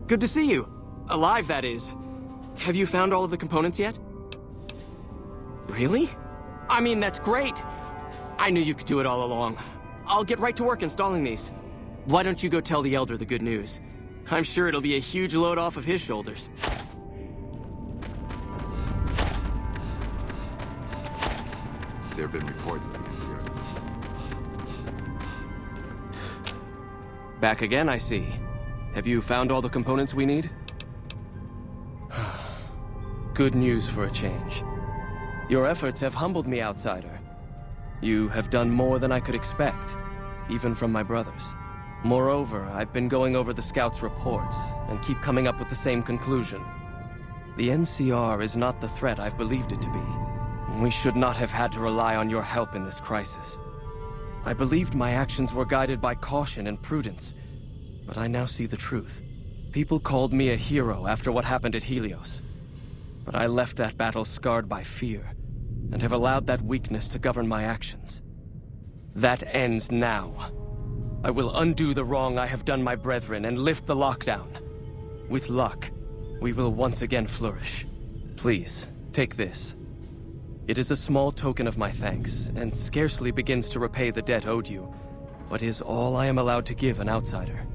Good to see you. Alive, that is. Have you found all of the components yet? Really? I mean, that's great. I knew you could do it all along. I'll get right to work installing these. Why don't you go tell the Elder the good news? I'm sure it'll be a huge load off of his shoulders. There have been reports of the NCR. Back again, I see. Have you found all the components we need? Good news for a change. Your efforts have humbled me, outsider. You have done more than I could expect, even from my brothers. Moreover, I've been going over the scouts' reports and keep coming up with the same conclusion. The NCR is not the threat I've believed it to be. We should not have had to rely on your help in this crisis. I believed my actions were guided by caution and prudence, but I now see the truth. People called me a hero after what happened at Helios. But I left that battle scarred by fear, and have allowed that weakness to govern my actions. That ends now. I will undo the wrong I have done my brethren and lift the lockdown. With luck, we will once again flourish. Please, take this. It is a small token of my thanks, and scarcely begins to repay the debt owed you, but is all I am allowed to give an outsider.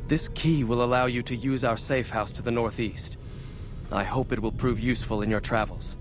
This key will allow you to use our safe house to the northeast. I hope it will prove useful in your travels.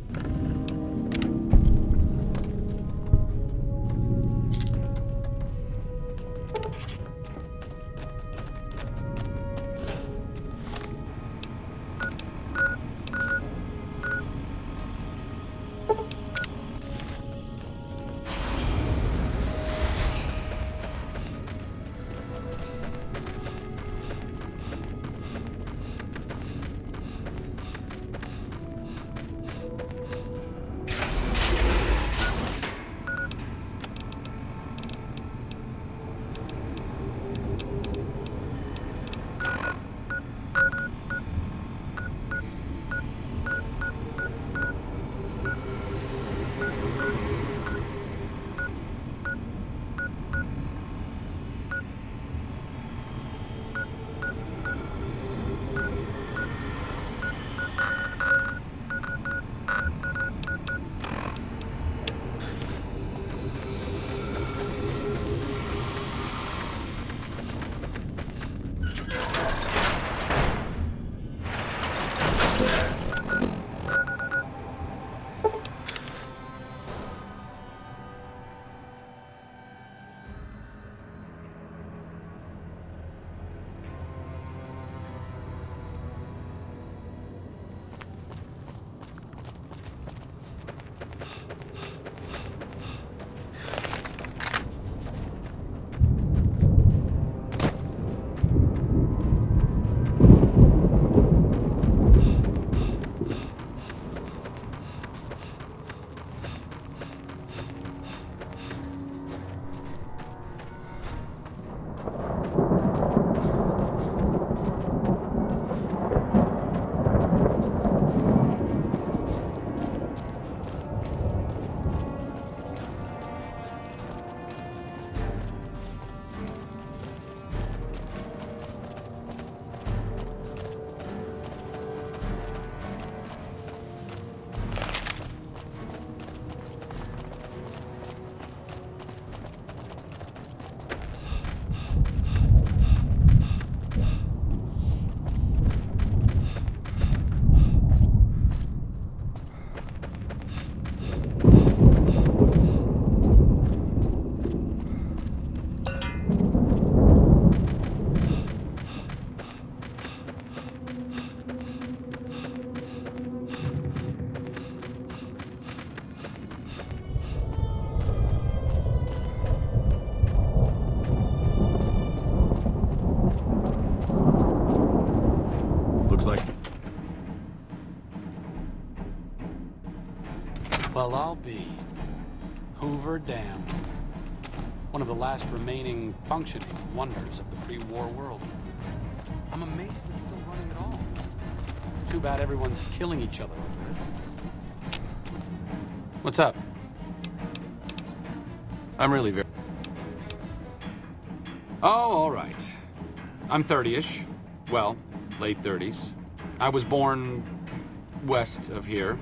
Well, I'll be Hoover Dam. One of the last remaining functioning wonders of the pre-war world. I'm amazed it's still running at all. Too bad everyone's killing each other over it. What's up? I'm really very... Oh, all right. I'm 30-ish. well, late 30s. I was born west of here.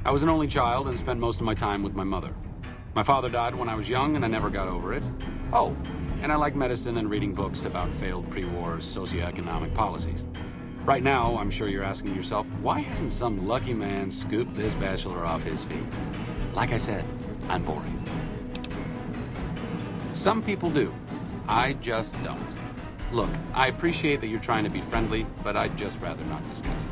I was an only child and spent most of my time with my mother. My father died when I was young and I never got over it. Oh, and I like medicine and reading books about failed pre-war socioeconomic policies. Right now, I'm sure you're asking yourself, why hasn't some lucky man scooped this bachelor off his feet? Like I said, I'm boring. Some people do. I just don't. Look, I appreciate that you're trying to be friendly, but I'd just rather not discuss it.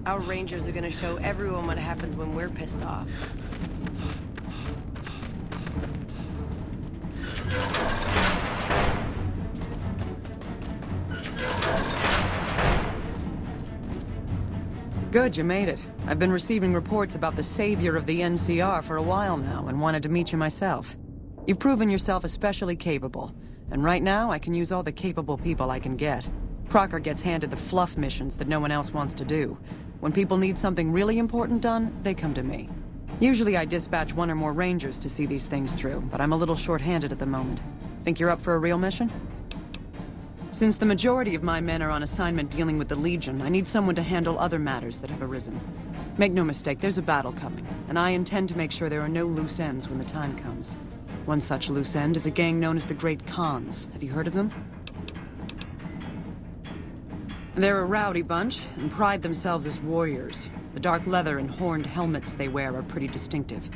Our rangers are gonna show everyone what happens when we're pissed off. Good, you made it. I've been receiving reports about the savior of the NCR for a while now and wanted to meet you myself. You've proven yourself especially capable, and right now I can use all the capable people I can get. Crocker gets handed the fluff missions that no one else wants to do. When people need something really important done, they come to me. Usually I dispatch one or more rangers to see these things through, but I'm a little short-handed at the moment. Think you're up for a real mission? Since the majority of my men are on assignment dealing with the Legion, I need someone to handle other matters that have arisen. Make no mistake, there's a battle coming, and I intend to make sure there are no loose ends when the time comes. One such loose end is a gang known as the Great Khans. Have you heard of them? They're a rowdy bunch, and pride themselves as warriors. The dark leather and horned helmets they wear are pretty distinctive.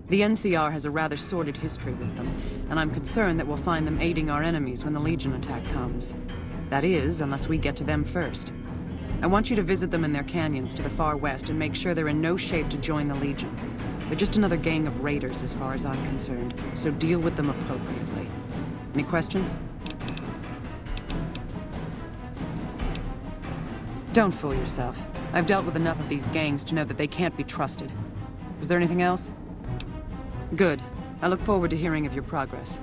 The NCR has a rather sordid history with them, and I'm concerned that we'll find them aiding our enemies when the Legion attack comes. That is, unless we get to them first. I want you to visit them in their canyons to the far west and make sure they're in no shape to join the Legion. They're just another gang of raiders as far as I'm concerned, so deal with them appropriately. Any questions? Don't fool yourself. I've dealt with enough of these gangs to know that they can't be trusted. Was there anything else? Good. I look forward to hearing of your progress.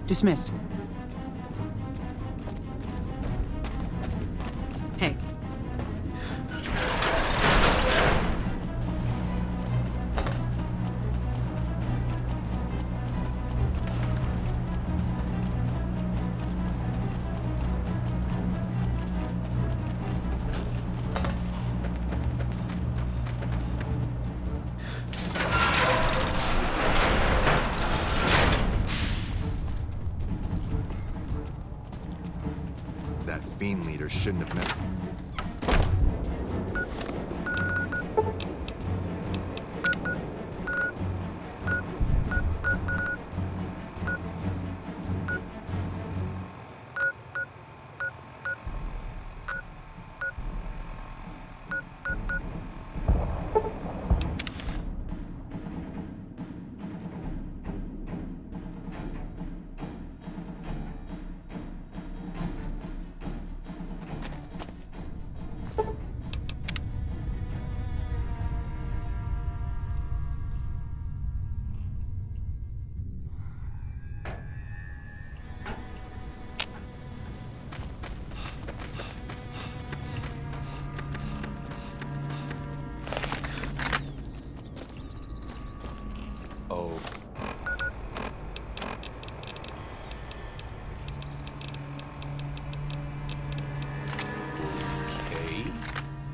Dismissed. Hey. That fiend leader shouldn't have met.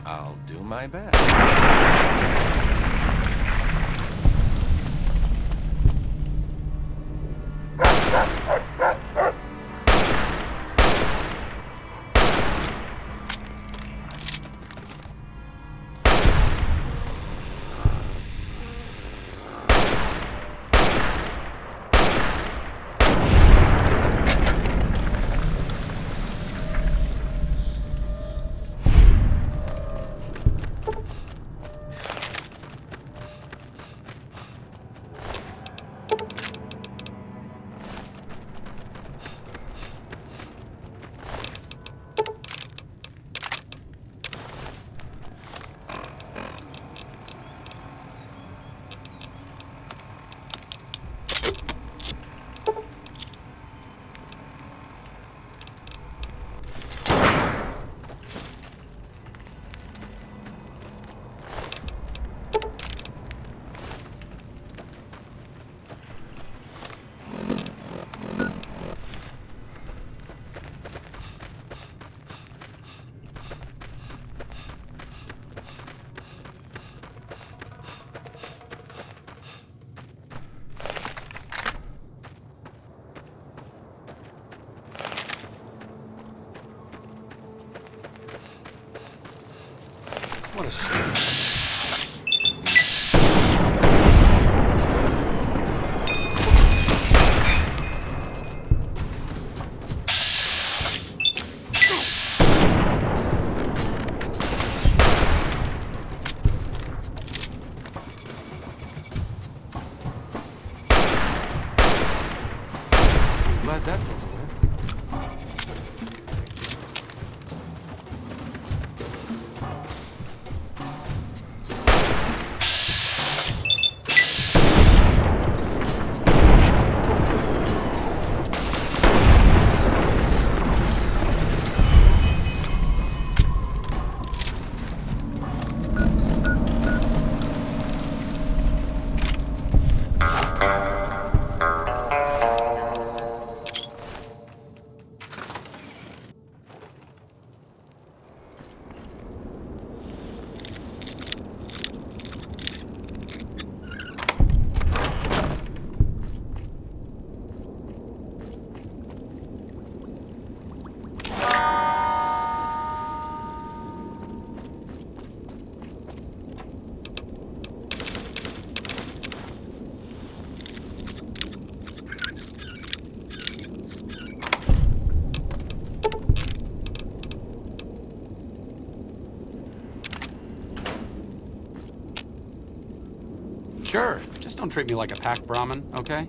I'll do my best. What a shame. Glad that's over with. Sure, just don't treat me like a pack Brahmin, okay?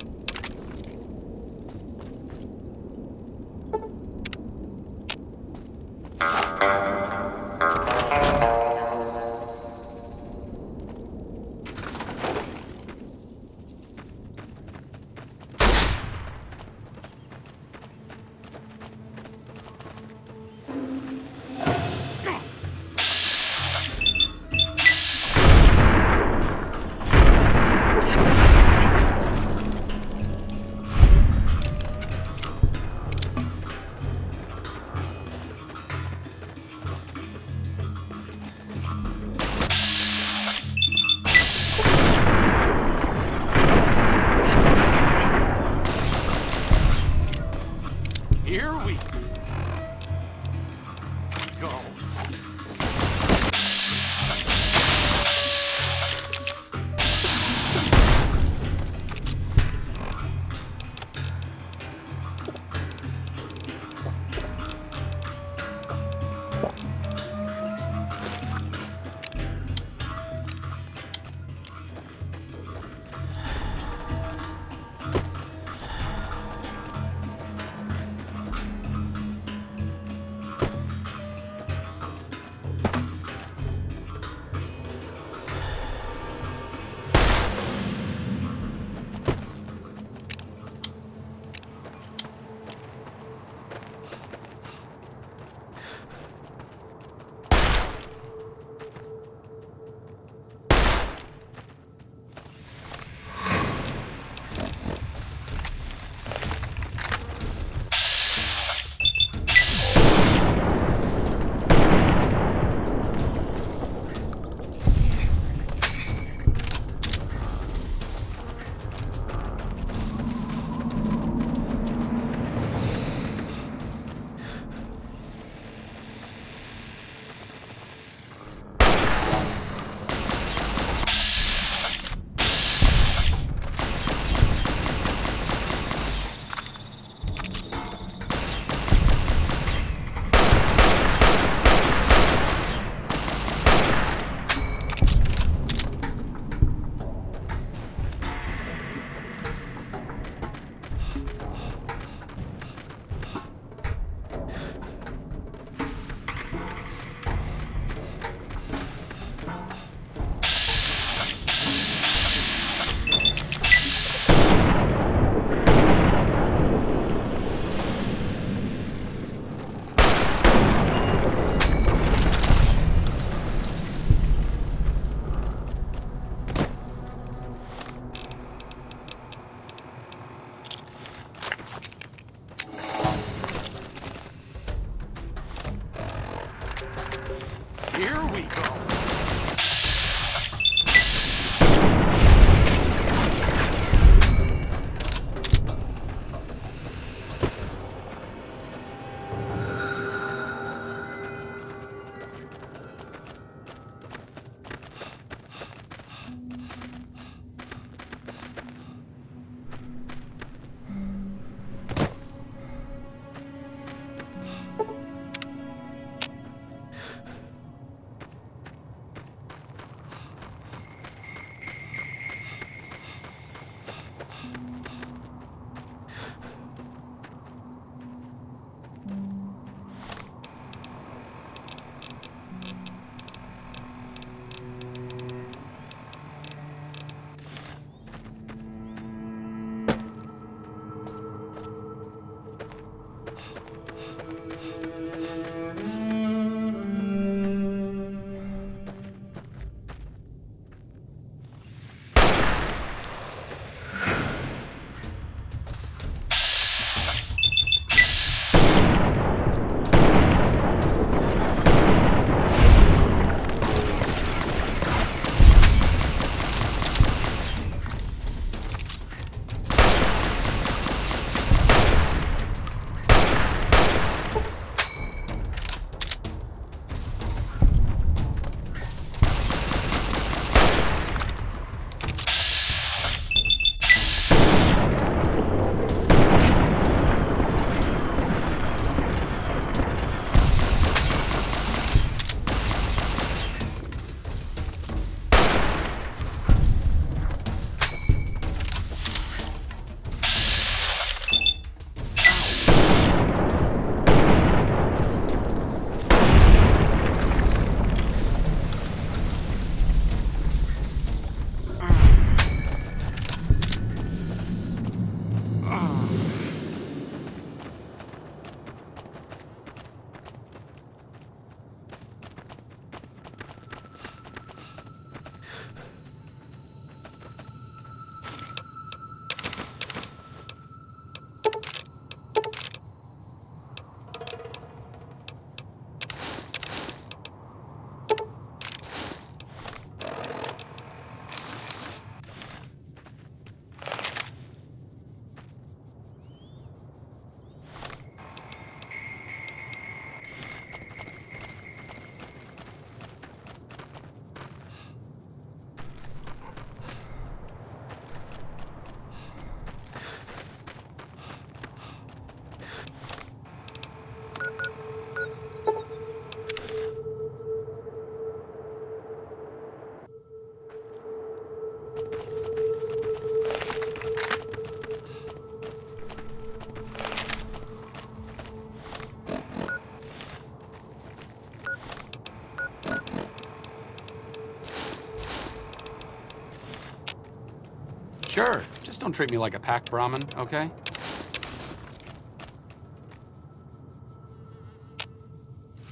Sure, just don't treat me like a pack Brahmin, okay?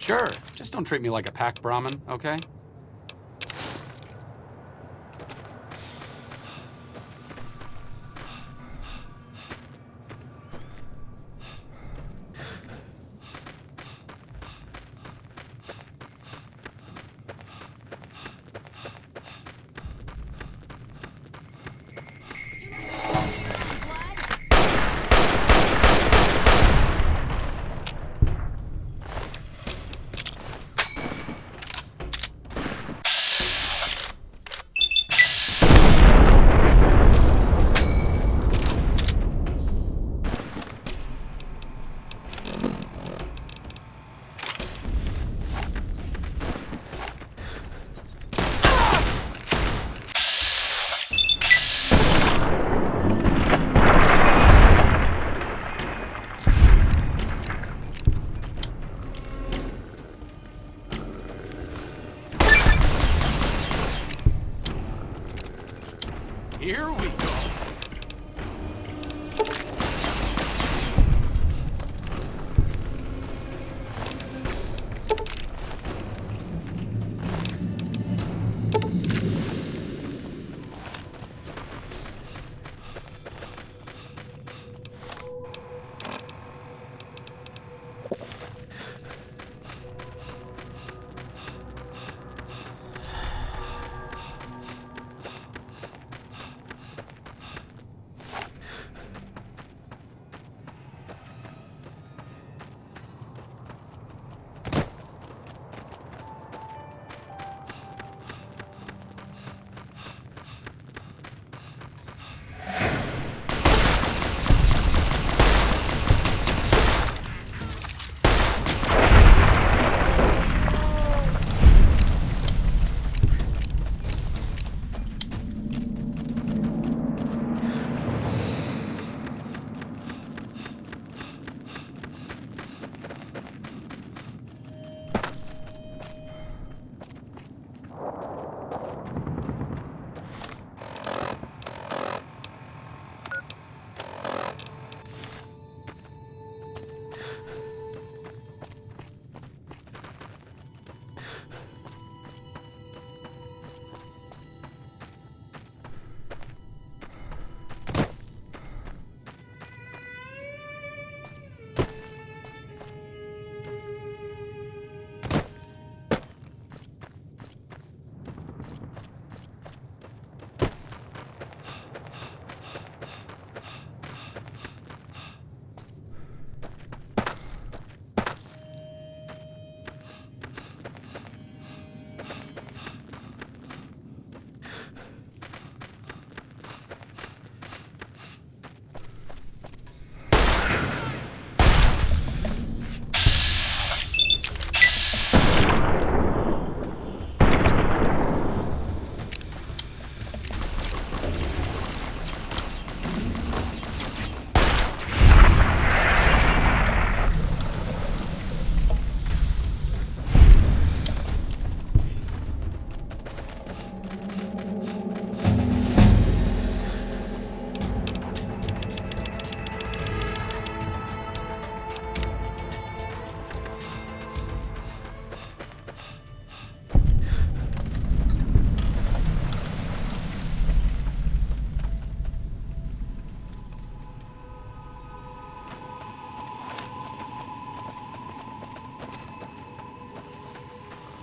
Sure, just don't treat me like a pack Brahmin, okay? Here we go.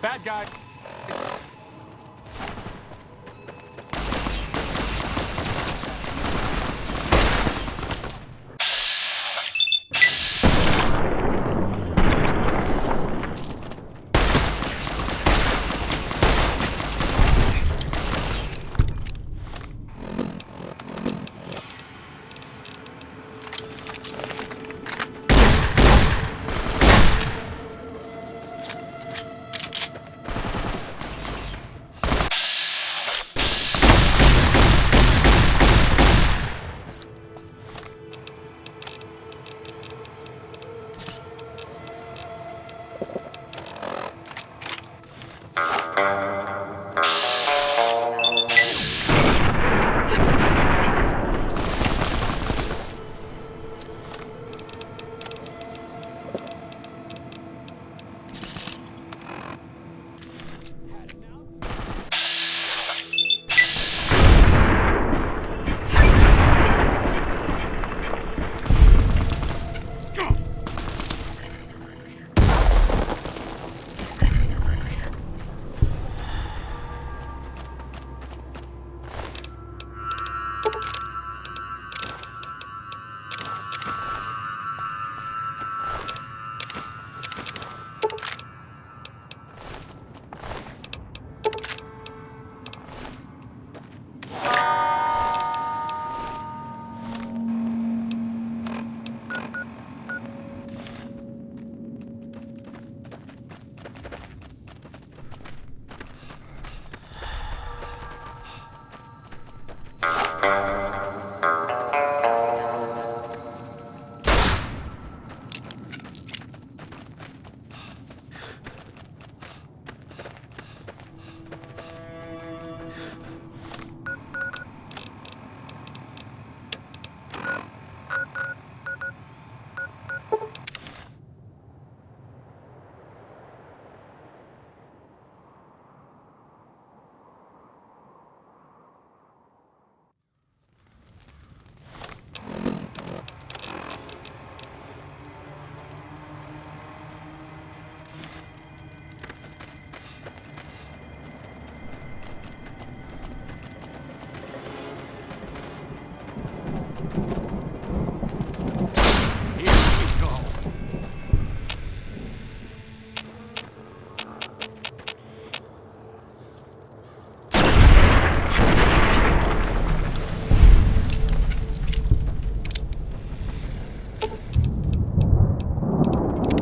Bad guy.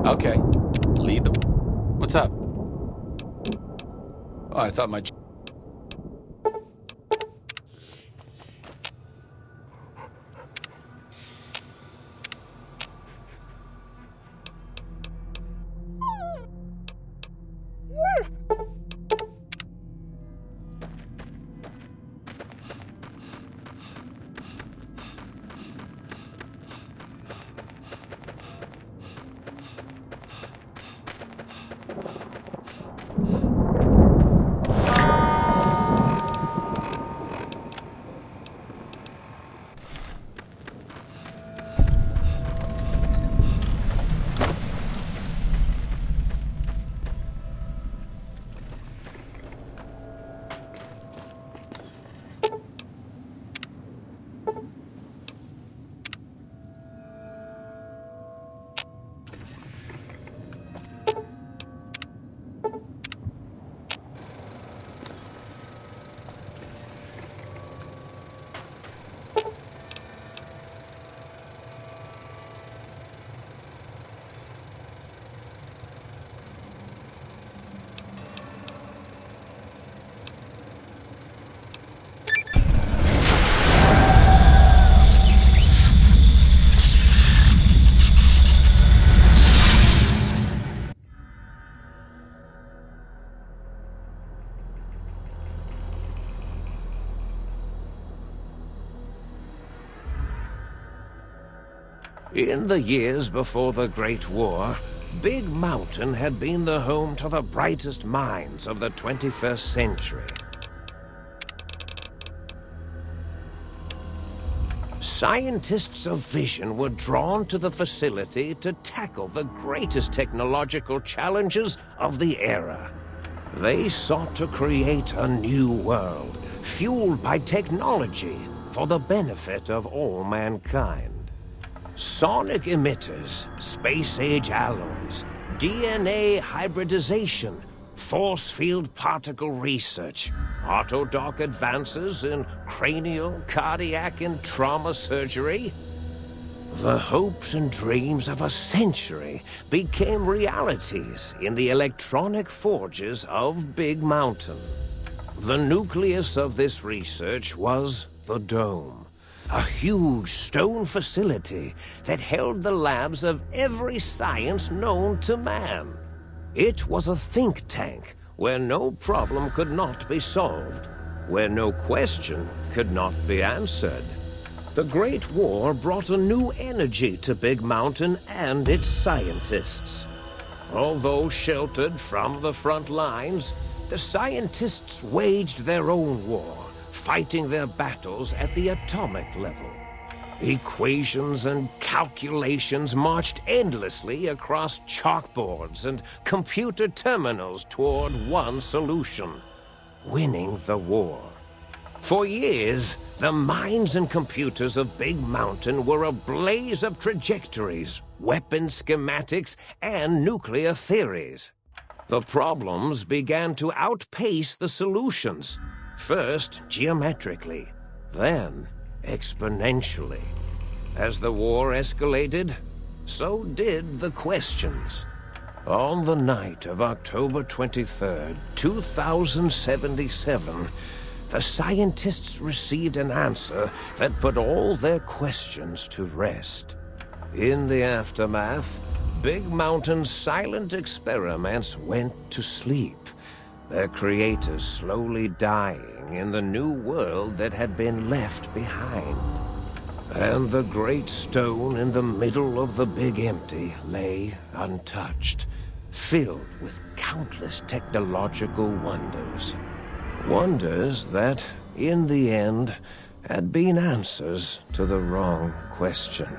Okay, lead the... What's up? Oh, I thought my... In the years before the Great War, Big Mountain had been the home to the brightest minds of the 21st century. Scientists of vision were drawn to the facility to tackle the greatest technological challenges of the era. They sought to create a new world, fueled by technology for the benefit of all mankind. Sonic emitters, space-age alloys, DNA hybridization, force field particle research, autodoc advances in cranial, cardiac, and trauma surgery. The hopes and dreams of a century became realities in the electronic forges of Big Mountain. The nucleus of this research was the Dome. A huge stone facility that held the labs of every science known to man. It was a think tank where no problem could not be solved, where no question could not be answered. The Great War brought a new energy to Big Mountain and its scientists. Although sheltered from the front lines, the scientists waged their own war, fighting their battles at the atomic level. Equations and calculations marched endlessly across chalkboards and computer terminals toward one solution: winning the war. For years, the minds and computers of Big Mountain were a blaze of trajectories, weapon schematics, and nuclear theories. The problems began to outpace the solutions. First geometrically, then exponentially. As the war escalated, so did the questions. On the night of October 23rd, 2077, the scientists received an answer that put all their questions to rest. In the aftermath, Big Mountain's silent experiments went to sleep, their creators slowly dying in the new world that had been left behind. And the great stone in the middle of the Big Empty lay untouched, filled with countless technological wonders. Wonders that, in the end, had been answers to the wrong question.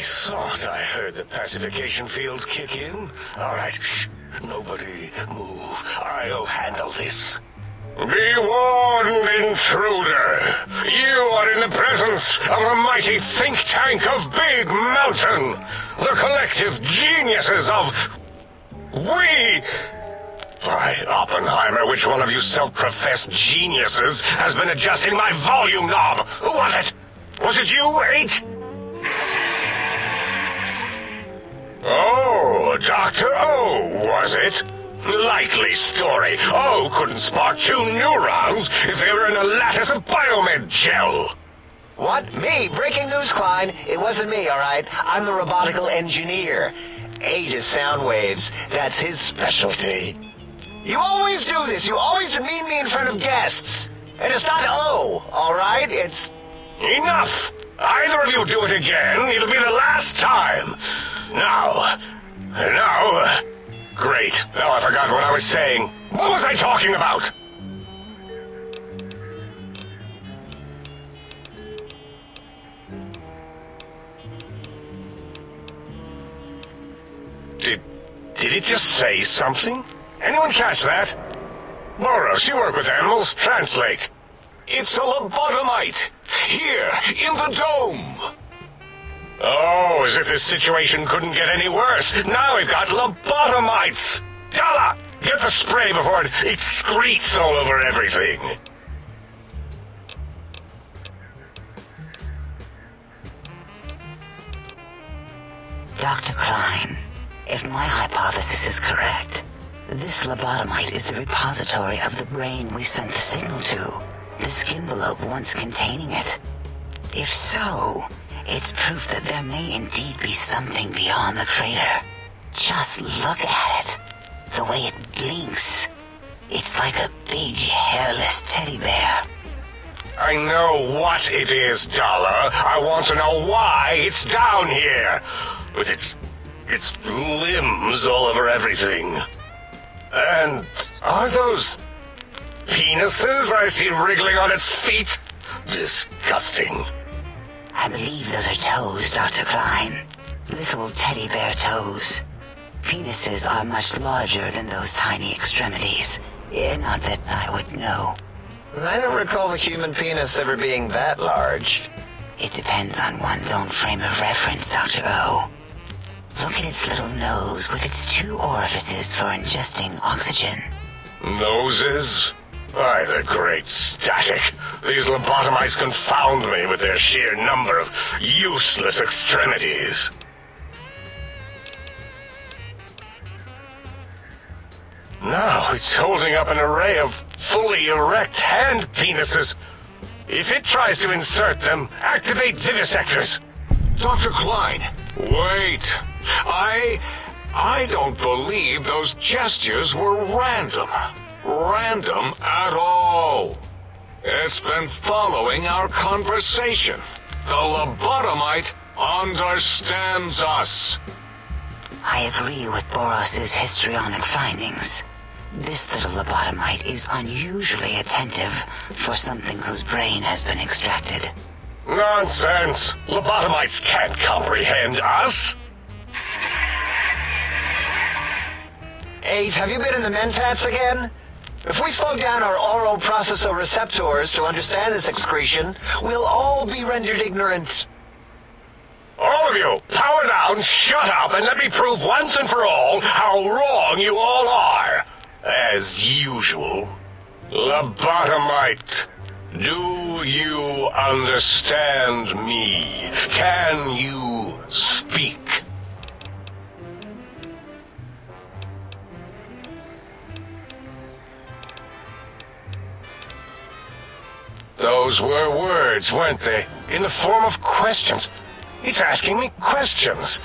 I thought I heard the pacification field kick in. All right, shh. Nobody move. I'll handle this. Be warned, intruder. You are in the presence of the mighty think tank of Big Mountain. The collective geniuses of... We... By Oppenheimer, which one of you self-professed geniuses has been adjusting my volume knob? Who was it? Was it you, 8? Oh, Dr. O, was it? Likely story. O couldn't spark 2 neurons if they were in a lattice of biomed gel. What? Me? Breaking news, Klein. It wasn't me, all right? I'm the robotical engineer. 8 is sound waves. That's his specialty. You always do this. You always demean me in front of guests. And it's not O, all right? It's... Enough! Either of you do it again, it'll be the last time. Now... Great. Now I forgot what I was saying. What was I talking about? Did it just say something? Anyone catch that? Boros, you work with animals. Translate. It's a lobotomite. Here, in the dome. Oh, as if this situation couldn't get any worse. Now we've got lobotomites. Dalla, get the spray before it excretes all over everything. Dr. Klein, if my hypothesis is correct, this lobotomite is the repository of the brain we sent the signal to, the skin envelope once containing it. If so, it's proof that there may indeed be something beyond the crater. Just look at it. The way it blinks. It's like a big, hairless teddy bear. I know what it is, Dollar. I want to know why it's down here. With its limbs all over everything. And are those penises I see wriggling on its feet? Disgusting. I believe those are toes, Dr. Klein. Little teddy bear toes. Penises are much larger than those tiny extremities. Not that I would know. I don't recall the human penis ever being that large. It depends on one's own frame of reference, Dr. O. Look at its little nose with its 2 orifices for ingesting oxygen. Noses? Why, the great static. These lobotomites confound me with their sheer number of useless extremities. Now it's holding up an array of fully erect hand penises. If it tries to insert them, activate vivisectors. Dr. Klein, wait. I don't believe those gestures were random. Random at all. It's been following our conversation. The lobotomite understands us. I agree with Boros's histrionic findings. This little lobotomite is unusually attentive for something whose brain has been extracted. Nonsense! Lobotomites can't comprehend us! 8, have you been in the mentats again? If we slow down our oral processoreceptors to understand this excretion, we'll all be rendered ignorant. All of you, power down, shut up, and let me prove once and for all how wrong you all are. As usual. Lobotomite, do you understand me? Can you speak? Those were words, weren't they? In the form of questions. It's asking me questions.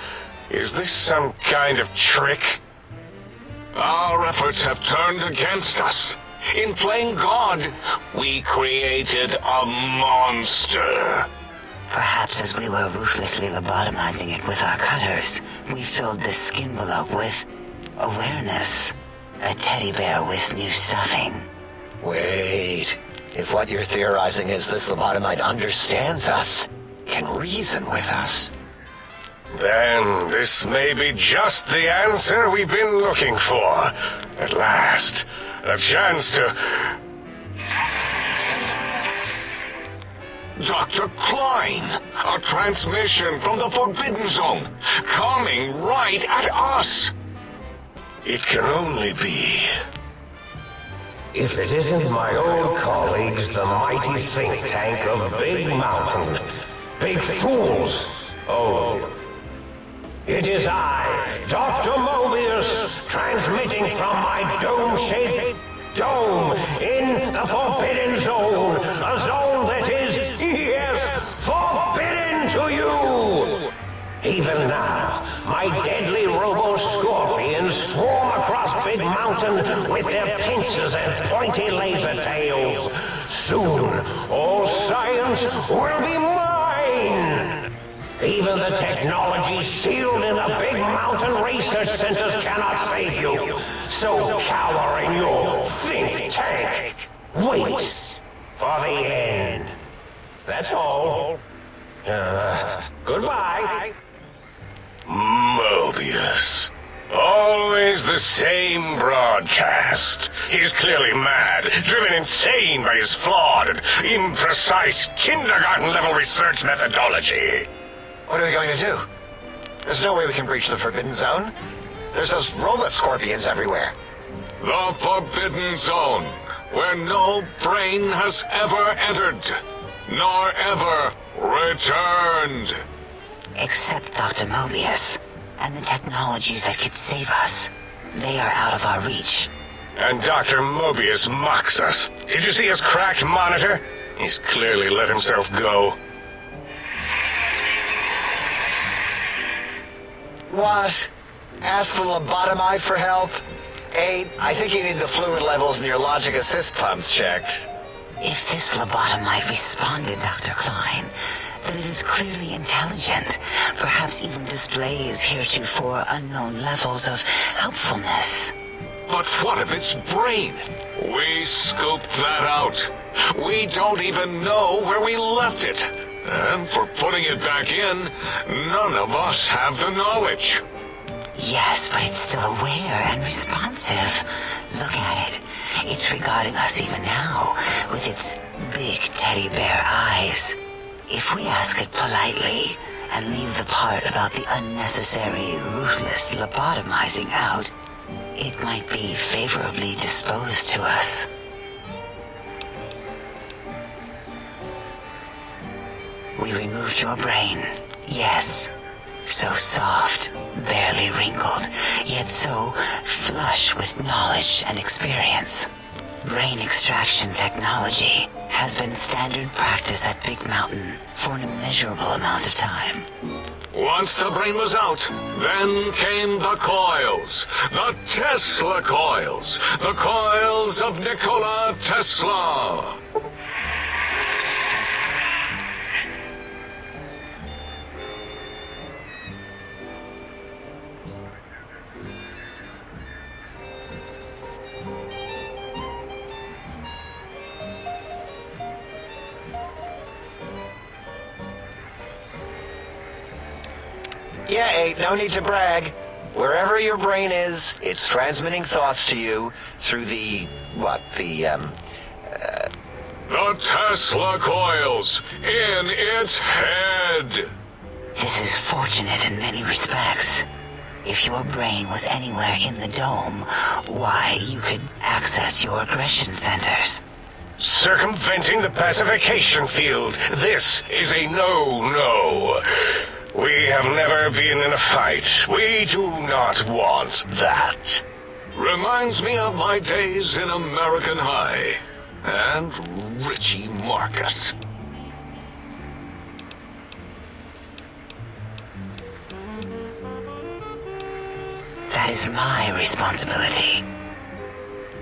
Is this some kind of trick? Our efforts have turned against us. In playing God, we created a monster. Perhaps as we were ruthlessly lobotomizing it with our cutters, we filled the skin envelope with awareness. A teddy bear with new stuffing. Wait. If what you're theorizing is this lobotomite understands us, can reason with us. Then this may be just the answer we've been looking for. At last, a chance to... Dr. Klein! A transmission from the Forbidden Zone, coming right at us! It can only be... If it isn't my old colleagues, the mighty think tank of Big Mountain. Big fools! Oh. It is I, Dr. Mobius, transmitting from my dome-shaped dome in the Forbidden Zone. A zone that is, yes, forbidden to you! Even now, my deadly robo-scorpions swarm across Big Mountain with their pincers and pointy laser tails. Soon, all science will be mine! Even the technology sealed in the Big Mountain research centers cannot save you. So cower in your think tank. Wait for the end. That's all. Goodbye. Mobius. Always the same broadcast. He's clearly mad, driven insane by his flawed and imprecise kindergarten-level research methodology. What are we going to do? There's no way we can breach the Forbidden Zone. There's those robot scorpions everywhere. The Forbidden Zone, where no brain has ever entered, nor ever returned. Except Dr. Mobius, and the technologies that could save us. They are out of our reach. And Dr. Mobius mocks us. Did you see his cracked monitor? He's clearly let himself go. What? Ask the lobotomite for help? Aid, I think you need the fluid levels in your logic assist pumps checked. If this lobotomite responded, Dr. Klein, then it is clearly intelligent, perhaps even displays heretofore unknown levels of helpfulness. But what of its brain? We scooped that out. We don't even know where we left it. And for putting it back in, none of us have the knowledge. Yes, but it's still aware and responsive. Look at it. It's regarding us even now, with its big teddy bear eyes. If we ask it politely, and leave the part about the unnecessary, ruthless lobotomizing out, it might be favorably disposed to us. We removed your brain, yes. So soft, barely wrinkled, yet so flush with knowledge and experience. Brain extraction technology has been standard practice at Big Mountain for an immeasurable amount of time. Once the brain was out, then came the coils. The Tesla coils. The coils of Nikola Tesla. Yeah, Aid, no need to brag. Wherever your brain is, it's transmitting thoughts to you through the Tesla coils in its head. This is fortunate in many respects. If your brain was anywhere in the dome, why, you could access your aggression centers. Circumventing the pacification field. This is a no-no. We have never been in a fight. We do not want that. Reminds me of my days in American High. And Richie Marcus. That is my responsibility.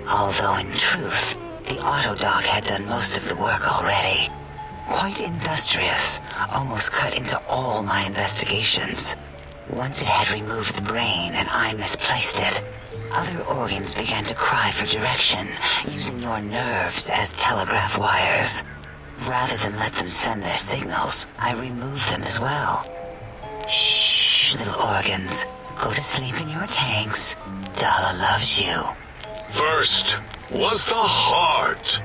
Although in truth, the Autodoc had done most of the work already. Quite industrious, almost cut into all my investigations. Once it had removed the brain and I misplaced it, other organs began to cry for direction, using your nerves as telegraph wires. Rather than let them send their signals, I removed them as well. Shh. Hush, little organs. Go to sleep in your tanks. Dala loves you. First was the heart.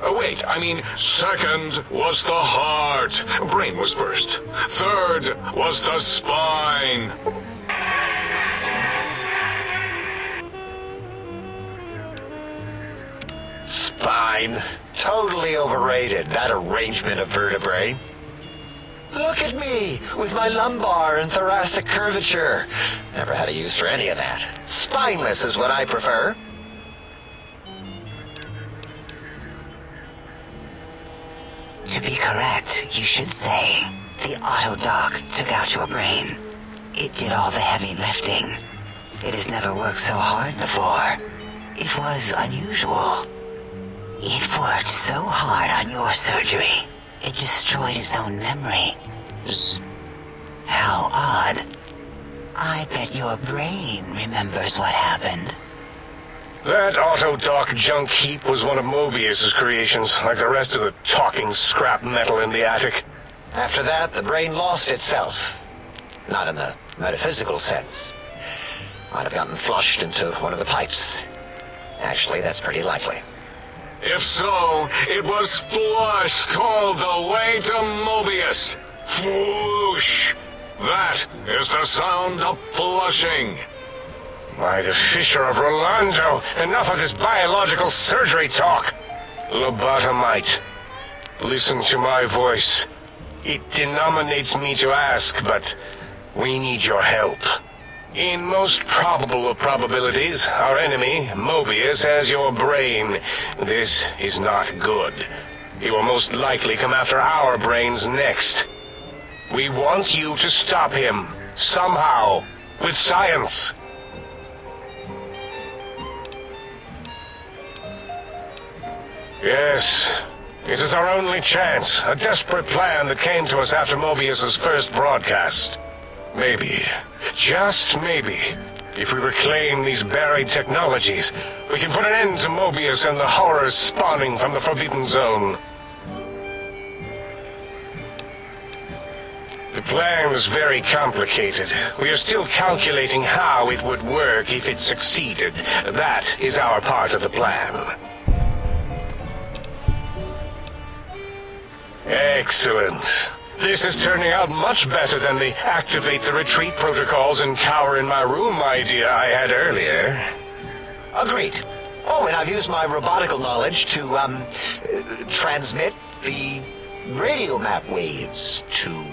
Oh, wait, I mean, second was the heart. Brain was first. Third was the spine. Spine. Totally overrated, that arrangement of vertebrae. Look at me, with my lumbar and thoracic curvature. Never had a use for any of that. Spineless is what I prefer. To be correct, you should say, the autodoc took out your brain. It did all the heavy lifting. It has never worked so hard before. It was unusual. It worked so hard on your surgery, it destroyed its own memory. How odd. I bet your brain remembers what happened. That autodoc junk heap was one of Mobius's creations, like the rest of the talking scrap metal in the attic. After that, the brain lost itself. Not in the metaphysical sense. Might have gotten flushed into one of the pipes. Actually, that's pretty likely. If so, it was flushed all the way to Mobius. Floosh! That is the sound of flushing. By the Fisher of Rolando, enough of this biological surgery talk. Lobotomite, listen to my voice. It denominates me to ask, but we need your help. In most probable of probabilities, our enemy, Mobius, has your brain. This is not good. He will most likely come after our brains next. We want you to stop him, somehow, with science. Yes, it is our only chance, a desperate plan that came to us after Mobius's first broadcast. Maybe, just maybe, if we reclaim these buried technologies, we can put an end to Mobius and the horrors spawning from the Forbidden Zone. The plan is very complicated. We are still calculating how it would work if it succeeded. That is our part of the plan. Excellent. This is turning out much better than the activate the retreat protocols and cower in my room idea I had earlier. Agreed. Oh, and I've used my robotical knowledge to, transmit the radio map waves to...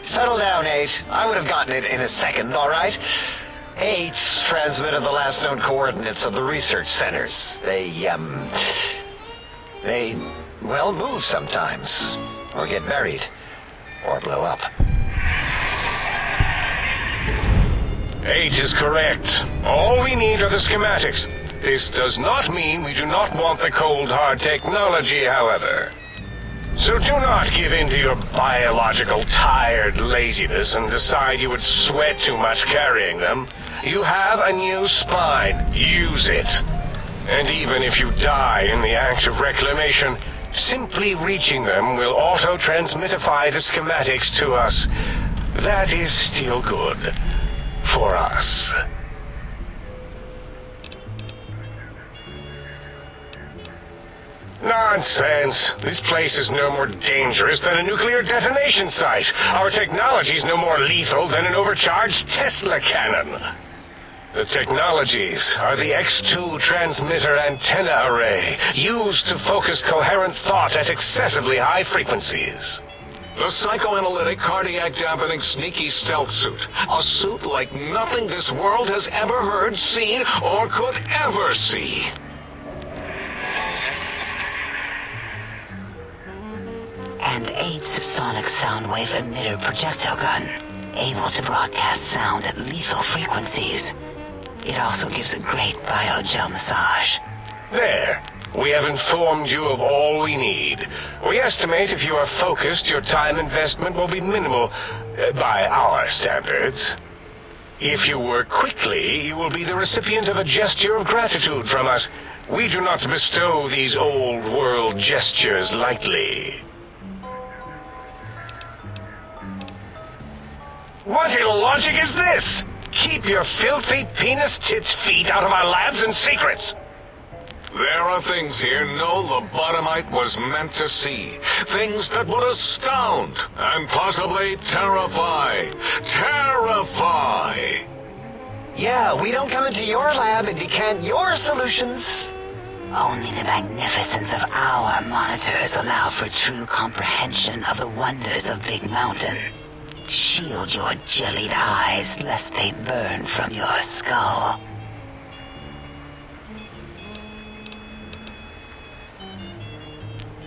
Settle down, 8. I would have gotten it in a second, all right? 8's transmitted the last known coordinates of the research centers. They, well, move sometimes. Or get buried. Or blow up. 8 is correct. All we need are the schematics. This does not mean we do not want the cold hard technology, however. So do not give in to your biological tired laziness and decide you would sweat too much carrying them. You have a new spine. Use it. And even if you die in the act of reclamation, simply reaching them will auto-transmitify the schematics to us. That is still good. For us. Nonsense. This place is no more dangerous than a nuclear detonation site. Our technology is no more lethal than an overcharged Tesla cannon. The technologies are the X2 transmitter antenna array, used to focus coherent thought at excessively high frequencies. The psychoanalytic, cardiac-dampening, sneaky stealth suit. A suit like nothing this world has ever heard, seen, or could ever see. And 8's sonic soundwave emitter projectile gun, able to broadcast sound at lethal frequencies. It also gives a great biogel massage. There. We have informed you of all we need. We estimate if you are focused, your time investment will be minimal, by our standards. If you work quickly, you will be the recipient of a gesture of gratitude from us. We do not bestow these old world gestures lightly. What illogic is this? Keep your filthy, penis-tipped feet out of our labs and secrets! There are things here no lobotomite was meant to see. Things that would astound and possibly terrify. Terrify! Yeah, we don't come into your lab and decant your solutions. Only the magnificence of our monitors allow for true comprehension of the wonders of Big Mountain. Shield your jellied eyes lest they burn from your skull.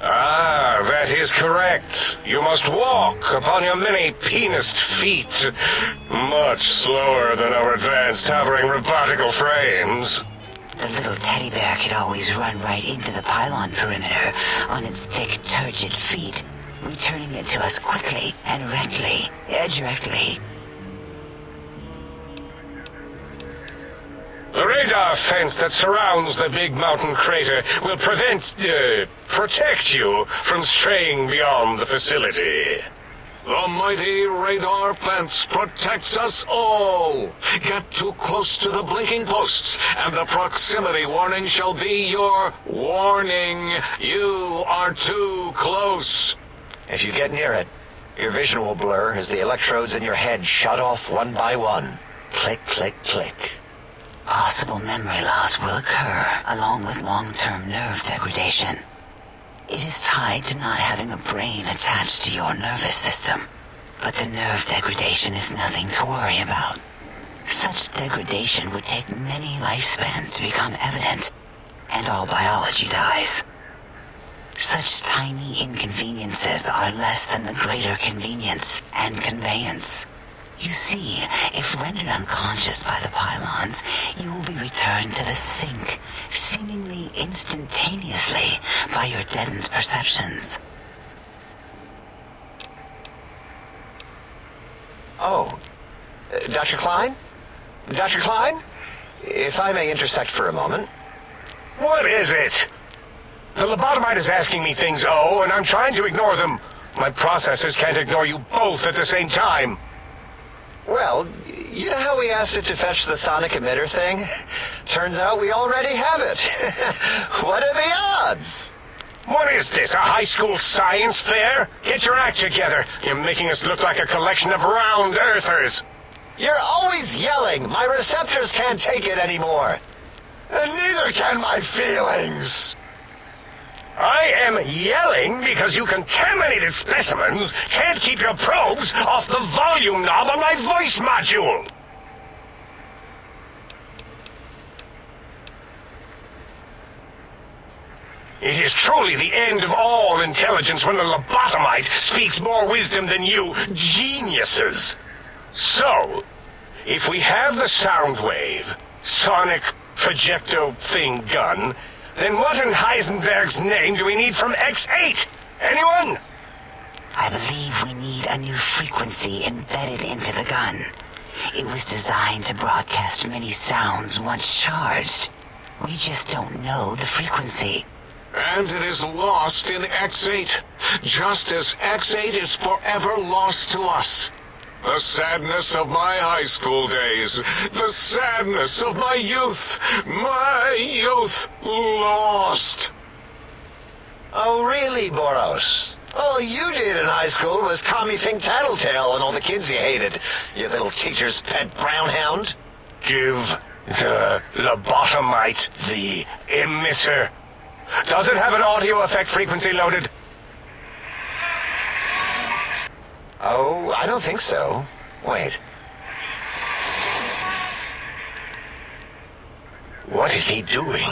Ah, that is correct. You must walk upon your many penised feet. Much slower than our advanced hovering robotical frames. The little teddy bear could always run right into the pylon perimeter on its thick, turgid feet, returning it to us quickly and directly. The radar fence that surrounds the big mountain crater will protect you from straying beyond the facility. The mighty radar fence protects us all. Get too close to the blinking posts, and the proximity warning shall be your warning. You are too close. If you get near it, your vision will blur as the electrodes in your head shut off one by one. Click, click, click. Possible memory loss will occur, along with long-term nerve degradation. It is tied to not having a brain attached to your nervous system, but the nerve degradation is nothing to worry about. Such degradation would take many lifespans to become evident, and all biology dies. Such tiny inconveniences are less than the greater convenience and conveyance. You see, if rendered unconscious by the pylons, you will be returned to the sink, seemingly instantaneously, by your deadened perceptions. Oh, Dr. Klein? Dr. Klein? If I may intersect for a moment. What is it? The lobotomite is asking me things, and I'm trying to ignore them. My processors can't ignore you both at the same time. Well, you know how we asked it to fetch the sonic emitter thing? Turns out we already have it. What are the odds? What is this, a high school science fair? Get your act together. You're making us look like a collection of round earthers. You're always yelling. My receptors can't take it anymore. And neither can my feelings. I am yelling because you contaminated specimens can't keep your probes off the volume knob on my voice module. It is truly the end of all intelligence when the lobotomite speaks more wisdom than you geniuses. So, if we have the sound wave, sonic projecto thing gun, then what in Heisenberg's name do we need from X8? Anyone? I believe we need a new frequency embedded into the gun. It was designed to broadcast many sounds once charged. We just don't know the frequency. And it is lost in X8, just as X8 is forever lost to us. The sadness of my high school days, the sadness of my youth lost. Oh, really, Boros? All you did in high school was call me Fink Tattletale and all the kids you hated, you little teacher's pet brown hound. Give the lobotomite the emitter. Does it have an audio effect frequency loaded? Oh, I don't think so. Wait. What is he doing?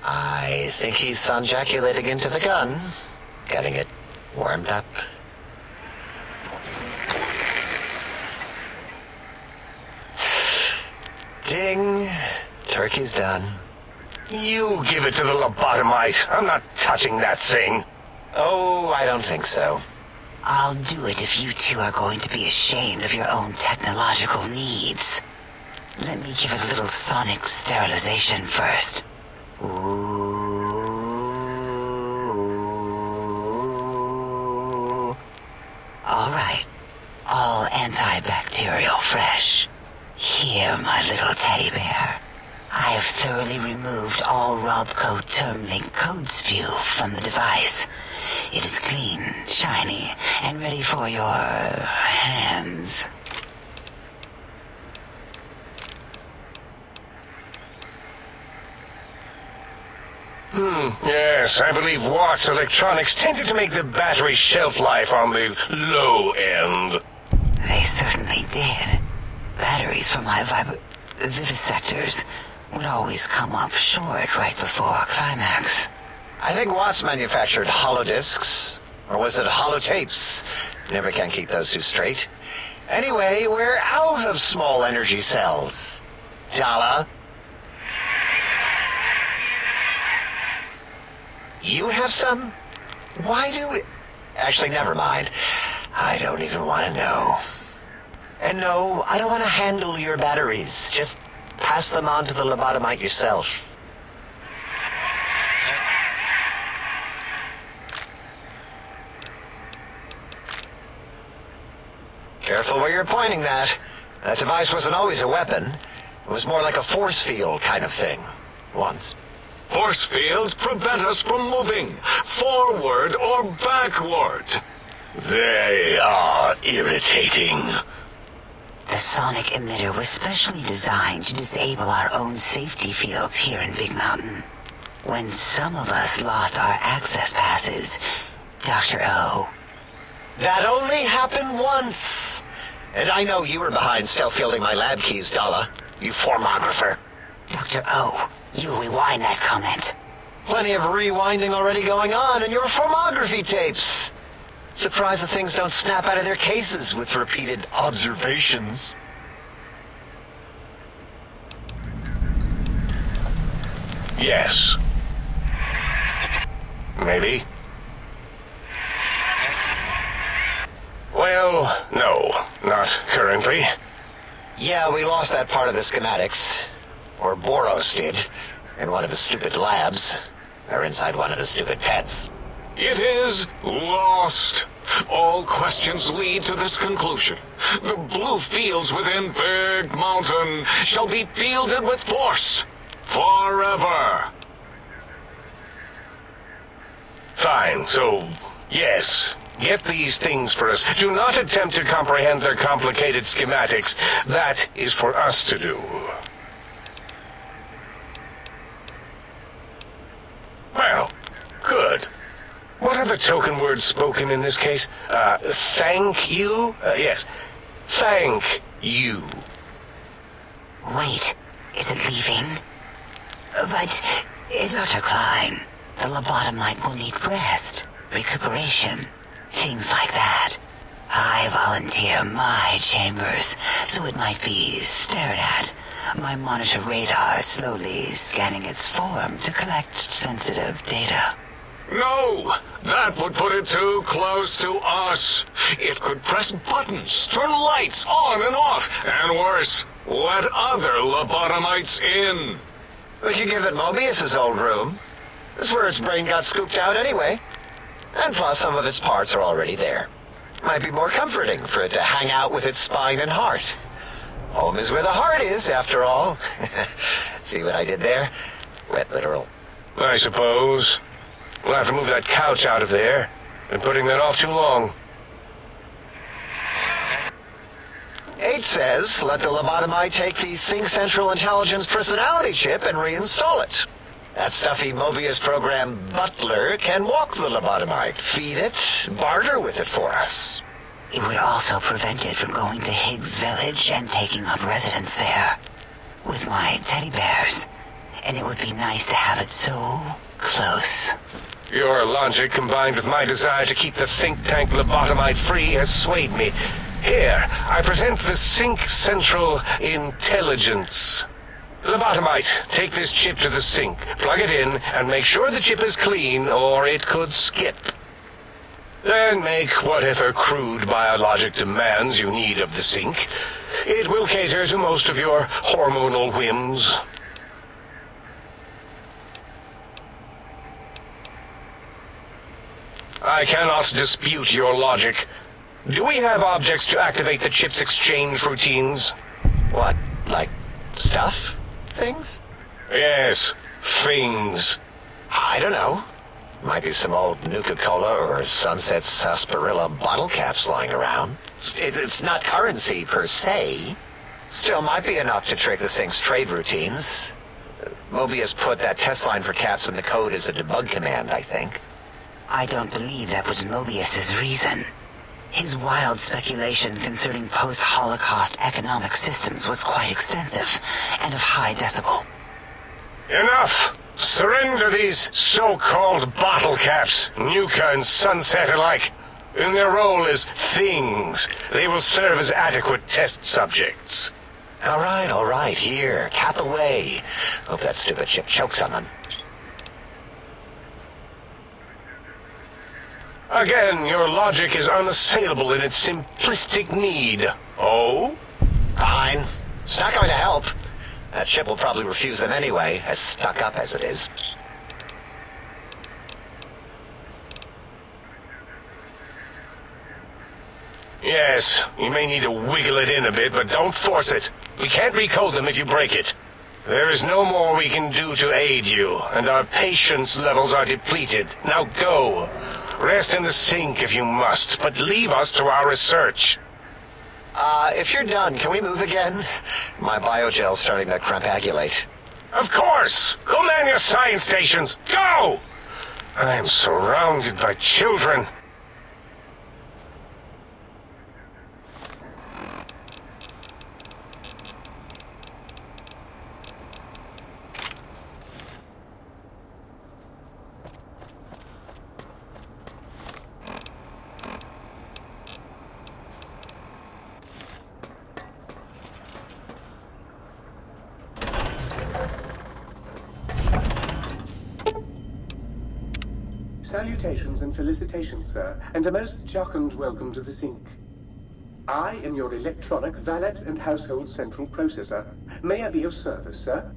I think he's sonjaculating into the gun. Getting it warmed up. Ding. Turkey's done. You give it to the lobotomite. I'm not touching that thing. Oh, I don't think so. I'll do it if you two are going to be ashamed of your own technological needs. Let me give a little sonic sterilization first. Ooh. All right. All antibacterial fresh. Here, my little teddy bear. I have thoroughly removed all Robco term-link code spew from the device. It is clean, shiny, and ready for your hands. Yes, I believe Watt's Electronics tended to make the battery shelf life on the low end. They certainly did. Batteries for my vivisectors would always come up short right before a climax. I think Watts manufactured holodiscs. Or was it holotapes? Never can keep those two straight. Anyway, we're out of small energy cells. Dala? You have some? Why do we... Actually, never mind. I don't even want to know. And no, I don't want to handle your batteries. Just pass them on to the lobotomite yourself. Careful where you're pointing that. That device wasn't always a weapon. It was more like a force field kind of thing. Once. Force fields prevent us from moving, forward or backward. They are irritating. The sonic emitter was specially designed to disable our own safety fields here in Big Mountain. When some of us lost our access passes, Dr. O. That only happened once. And I know you were behind stealth fielding my lab keys, Dala. You formographer. Dr. O, you rewind that comment. Plenty of rewinding already going on in your formography tapes. Surprised the things don't snap out of their cases with repeated observations. Yes. Maybe. Well, no, not currently. Yeah, we lost that part of the schematics. Or Boros did, in one of the stupid labs. Or inside one of the stupid pets. It is lost. All questions lead to this conclusion. The blue fields within Big Mountain shall be fielded with force. Forever. Fine, so, yes. Get these things for us. Do not attempt to comprehend their complicated schematics. That is for us to do. Well, good. What are the token words spoken in this case? Thank you? Yes. Thank you. Wait, is it leaving? But, Dr. Klein, the lobotomite will need rest, recuperation, things like that. I volunteer my chambers, so it might be stared at. My monitor radar slowly scanning its form to collect sensitive data. No, that would put it too close to us. It could press buttons, turn lights on and off, and worse, let other lobotomites in. We could give it Mobius's old room. That's where its brain got scooped out anyway. And plus, some of its parts are already there. Might be more comforting for it to hang out with its spine and heart. Home is where the heart is, after all. See what I did there? Wet literal. I suppose. We'll have to move that couch out of there. Been putting that off too long. 8 says, let the lobotomite take the Sync Central Intelligence personality chip and reinstall it. That stuffy Mobius program Butler can walk the lobotomite, feed it, barter with it for us. It would also prevent it from going to Higgs Village and taking up residence there. With my teddy bears. And it would be nice to have it so close. Your logic, combined with my desire to keep the think tank lobotomite free, has swayed me. Here, I present the Sync Central Intelligence. Lobotomite, take this chip to the sink, plug it in, and make sure the chip is clean, or it could skip. Then make whatever crude biologic demands you need of the sink. It will cater to most of your hormonal whims. I cannot dispute your logic. Do we have objects to activate the chip's exchange routines? What, like stuff? Things? Yes, things. I don't know. Might be some old Nuka-Cola or Sunset Sarsaparilla bottle caps lying around. It's not currency per se. Still might be enough to trick the thing's trade routines. Mobius put that test line for caps in the code as a debug command, I think. I don't believe that was Mobius's reason. His wild speculation concerning post-Holocaust economic systems was quite extensive and of high decibel. Enough! Surrender these so-called bottle caps, Nuka and Sunset alike. In their role as things, they will serve as adequate test subjects. All right, here, cap away. Hope that stupid chip chokes on them. Again, your logic is unassailable in its simplistic need. Oh? Fine. It's not going to help. That chip will probably refuse them anyway, as stuck up as it is. Yes, you may need to wiggle it in a bit, but don't force it. We can't recode them if you break it. There is no more we can do to aid you, and our patience levels are depleted. Now go. Rest in the sink if you must, but leave us to our research. If you're done, can we move again? My biogel's starting to crampagulate. Of course! Go man your science stations! Go! I am surrounded by children. Salutations and felicitations, sir, and a most jocund welcome to the sink. I am your electronic valet and household central processor. May I be of service, sir?